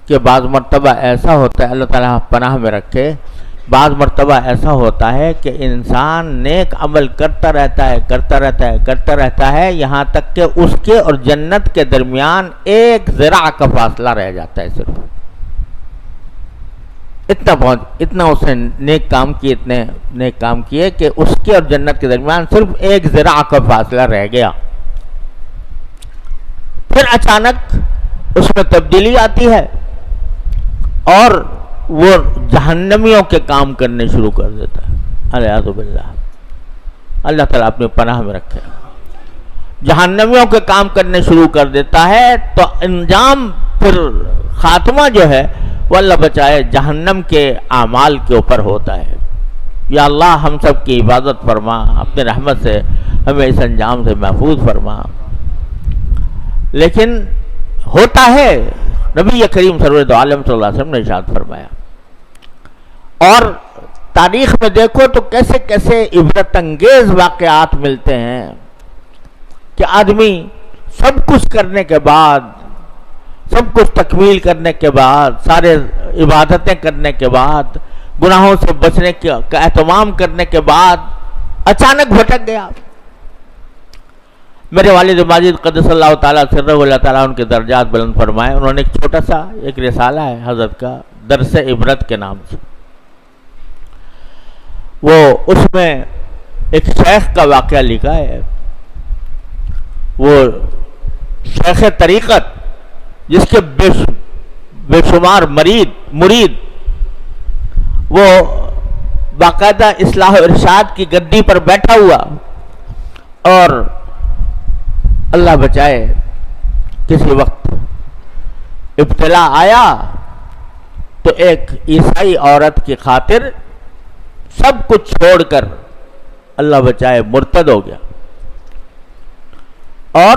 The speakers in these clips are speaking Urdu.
کہ بعض مرتبہ ایسا ہوتا ہے، اللہ تعالیٰ پناہ میں رکھے، بعض مرتبہ ایسا ہوتا ہے کہ انسان نیک عمل کرتا رہتا ہے یہاں تک کہ اس کے اور جنت کے درمیان ایک ذراع کا فاصلہ رہ جاتا ہے، صرف اتنا اس نے اتنے نیک کام کیے کہ اس کے اور جنت کے درمیان صرف ایک ذراع کا فاصلہ رہ گیا. پھر اچانک اس میں تبدیلی آتی ہے اور وہ جہنمیوں کے کام کرنے شروع کر دیتا ہے. الیاذ باللہ، اللہ تعالیٰ اپنی پناہ میں رکھے. جہنمیوں کے کام کرنے شروع کر دیتا ہے تو انجام، پھر خاتمہ جو ہے وہ اللہ بچائے جہنم کے اعمال کے اوپر ہوتا ہے. یا اللہ ہم سب کی حفاظت فرما، اپنے رحمت سے ہمیں اس انجام سے محفوظ فرما. لیکن ہوتا ہے، نبی کریم سرور عالم صلی اللہ علیہ وسلم نے ارشاد فرمایا. اور تاریخ میں دیکھو تو کیسے کیسے عبرت انگیز واقعات ملتے ہیں کہ آدمی سب کچھ کرنے کے بعد، سب کچھ تکمیل کرنے کے بعد، سارے عبادتیں کرنے کے بعد، گناہوں سے بچنے کا اہتمام کرنے کے بعد اچانک بھٹک گیا. میرے والد ماجد قدس اللہ تعالیٰ سرہ، اللہ تعالیٰ ان کے درجات بلند فرمائے، انہوں نے ایک چھوٹا سا ایک رسالہ ہے حضرت کا، درس عبرت کے نام سے. وہ اس میں ایک شیخ کا واقعہ لکھا ہے. وہ شیخ طریقت جس کے بے شمار مرید، وہ باقاعدہ اصلاح و ارشاد کی گدی پر بیٹھا ہوا، اور اللہ بچائے کسی وقت ابتلا آیا تو ایک عیسائی عورت کی خاطر سب کچھ چھوڑ کر اللہ بچائے مرتد ہو گیا، اور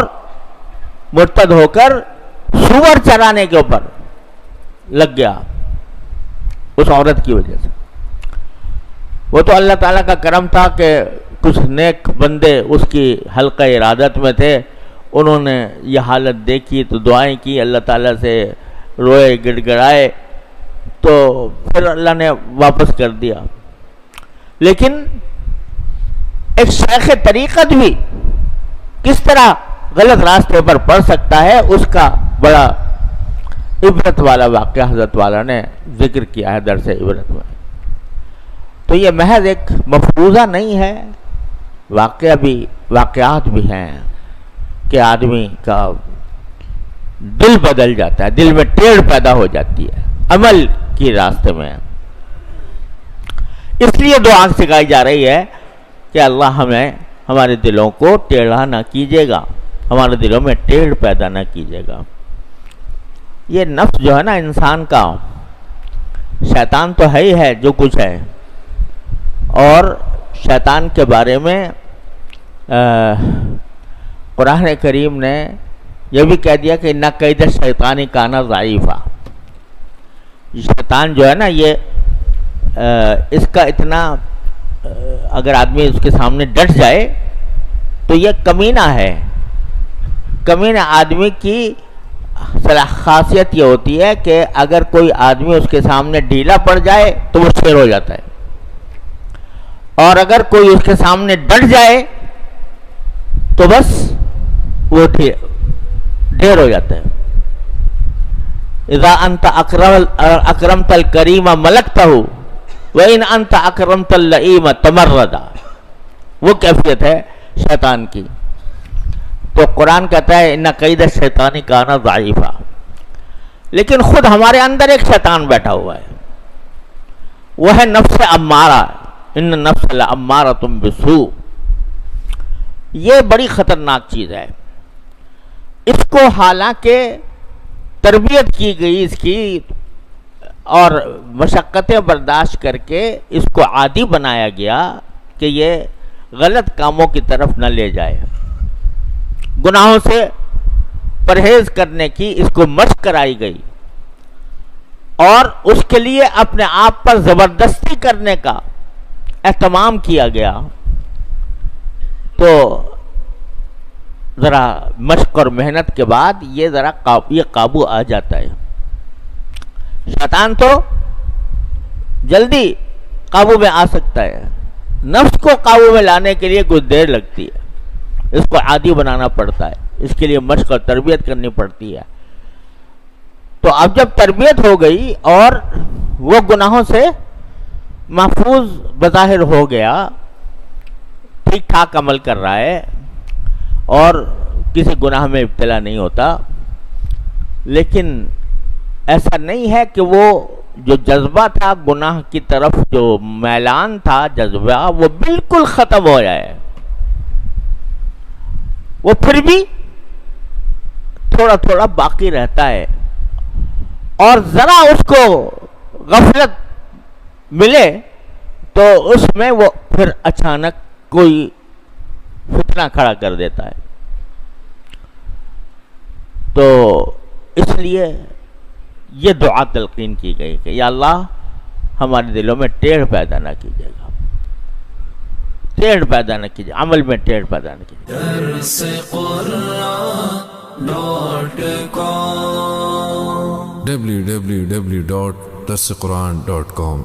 مرتد ہو کر سور چرانے کے اوپر لگ گیا اس عورت کی وجہ سے. وہ تو اللہ تعالیٰ کا کرم تھا کہ کچھ نیک بندے اس کی حلقہ ارادت میں تھے، انہوں نے یہ حالت دیکھی تو دعائیں کی، اللہ تعالیٰ سے روئے، گڑ گڑائے، تو پھر اللہ نے واپس کر دیا. لیکن ایک شیخ طریقت بھی کس طرح غلط راستے پر پڑ سکتا ہے، اس کا بڑا عبرت والا واقعہ حضرت والا نے ذکر کیا ہے درس عبرت میں. تو یہ محض ایک مفروضہ نہیں ہے، واقعات بھی ہیں کہ آدمی کا دل بدل جاتا ہے، دل میں ٹیڑھ پیدا ہو جاتی ہے عمل کی راستے میں. اس لیے دعا سکھائی جا رہی ہے کہ اللہ ہمیں ہمارے دلوں کو ٹیڑھا نہ کیجیے گا، ہمارے دلوں میں ٹیڑھ پیدا نہ کیجیے گا. یہ نفس جو ہے نا انسان کا، شیطان تو ہے ہی ہے جو کچھ ہے، اور شیطان کے بارے میں قرآن کریم نے یہ بھی کہہ دیا کہ نہ قید شیطانی کانا ضعیفہ. شیطان جو ہے نا یہ اس کا اتنا، اگر آدمی اس کے سامنے ڈٹ جائے تو یہ کمینہ ہے. کمینہ آدمی کی خاصیت یہ ہوتی ہے کہ اگر کوئی آدمی اس کے سامنے ڈھیلا پڑ جائے تو وہ شیر ہو جاتا ہے، اور اگر کوئی اس کے سامنے ڈٹ جائے تو بس وہ ڈھیر ہو جاتا ہے. اذا انت اکرمت الکریم ملکتہ وان انت اکرمت اللئیم تمردا، وہ کیفیت ہے شیطان کی. تو قرآن کہتا ہے ان قید الشیطان کان ضعیفا، لیکن خود ہمارے اندر ایک شیطان بیٹھا ہوا ہے، وہ ہے نفس امارہ، ان نفس لامارۃ بالسوء. یہ بڑی خطرناک چیز ہے. اس کو حالانکہ تربیت کی گئی اس کی، اور مشقتیں برداشت کر کے اس کو عادی بنایا گیا کہ یہ غلط کاموں کی طرف نہ لے جائے. گناہوں سے پرہیز کرنے کی اس کو مشق کرائی گئی، اور اس کے لیے اپنے آپ پر زبردستی کرنے کا اہتمام کیا گیا. تو ذرا مشق اور محنت کے بعد یہ ذرا یہ قابو آ جاتا ہے. شیطان تو جلدی قابو میں آ سکتا ہے، نفس کو قابو میں لانے کے لیے کچھ دیر لگتی ہے، اس کو عادی بنانا پڑتا ہے، اس کے لیے مشق اور تربیت کرنی پڑتی ہے۔ تو اب جب تربیت ہو گئی اور وہ گناہوں سے محفوظ بظاہر ہو گیا، ٹھیک ٹھاک عمل کر رہا ہے اور کسی گناہ میں ابتلا نہیں ہوتا، لیکن ایسا نہیں ہے کہ وہ جو جذبہ تھا گناہ کی طرف، جو میلان تھا جذبہ، وہ بالکل ختم ہو جائے، وہ پھر بھی تھوڑا تھوڑا باقی رہتا ہے، اور ذرا اس کو غفلت ملے تو اس میں وہ پھر اچانک کوئی فتنہ کھڑا کر دیتا ہے۔ تو اس لیے یہ دعا تلقین کی گئی کہ یا اللہ ہمارے دلوں میں ٹیڑھ پیدا نہ کیجیے گا، ٹیڑھ پیدا نہ کیجیے، عمل میں ٹیڑھ پیدا نہ کیجیے۔ www.darsequran.com